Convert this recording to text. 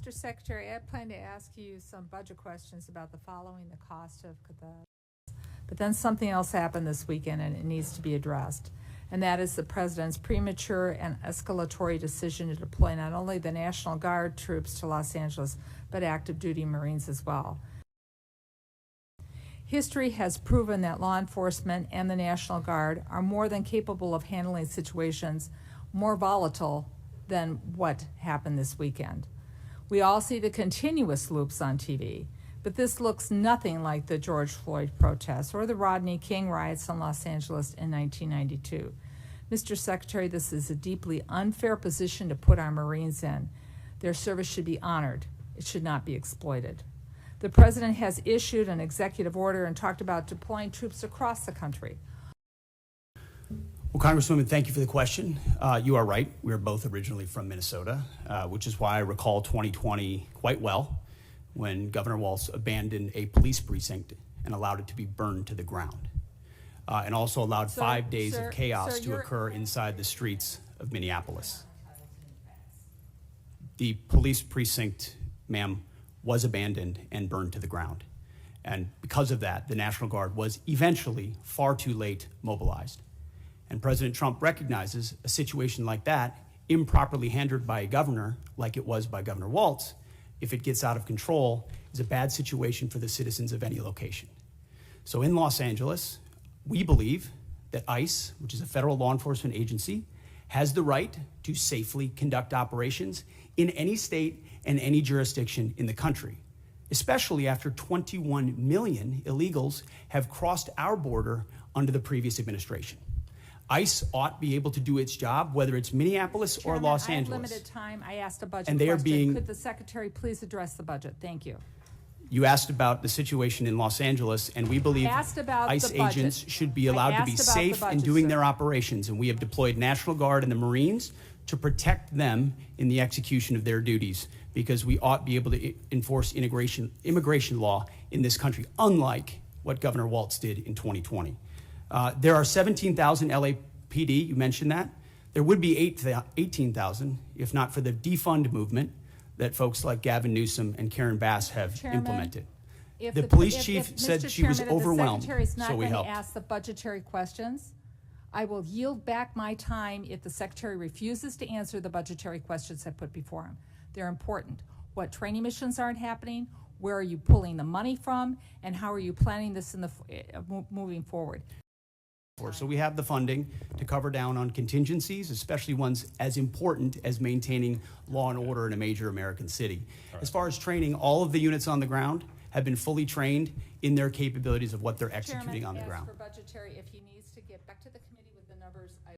Mr. Secretary, I plan to ask you some budget questions about the following, the cost of but then something else happened this weekend and it needs to be addressed. And that is the president's premature and escalatory decision to deploy not only the National Guard troops to Los Angeles, but active duty Marines as well. History has proven that law enforcement and the National Guard are more than capable of handling situations more volatile than what happened this weekend. We all see the continuous loops on TV, but this looks nothing like the George Floyd protests or the Rodney King riots in Los Angeles in 1992. Mr. Secretary, this is a deeply unfair position to put our Marines in. Their service should be honored. It should not be exploited. The President has issued an executive order and talked about deploying troops across the country. Well, Congresswoman, thank you for the question. You are right. We are both originally from Minnesota, which is why I recall 2020 quite well, when Governor Walz abandoned a police precinct and allowed it to be burned to the ground, and also allowed 5 days of chaos to occur inside the streets of Minneapolis. The police precinct, ma'am, was abandoned and burned to the ground. And because of that, the National Guard was eventually far too late mobilized. And President Trump recognizes a situation like that, improperly handled by a governor, like it was by Governor Walz, if it gets out of control, is a bad situation for the citizens of any location. So in Los Angeles, we believe that ICE, which is a federal law enforcement agency, has the right to safely conduct operations in any state and any jurisdiction in the country, especially after 21 million illegals have crossed our border under the previous administration. ICE ought to be able to do its job, whether it's Minneapolis or Los Angeles. I have limited time. I asked a budget and they question. Are being, Could the Secretary please address the budget? Thank you. You asked about the situation in Los Angeles, and we believe ICE agents should be allowed to be safe in doing their operations, and we have deployed National Guard and the Marines to protect them in the execution of their duties, because we ought to be able to enforce immigration law in this country, unlike what Governor Walz did in 2020. There are 17,000 LAPD, you mentioned that. There would be 18,000 if not for the defund movement that folks like Gavin Newsom and Karen Bass have implemented. The police chief said she was overwhelmed, so we helped. If the Secretary is not going to ask the budgetary questions, I will yield back my time if the Secretary refuses to answer the budgetary questions I put before him. They're important. What training missions aren't happening? Where are you pulling the money from? And how are you planning this in the moving forward? So we have the funding to cover down on contingencies, especially ones as important as maintaining law and order in a major American city. Right. As far as training, all of the units on the ground have been fully trained in their capabilities of what they're executing on the ground. For budgetary, if he needs to get back to the committee with the numbers,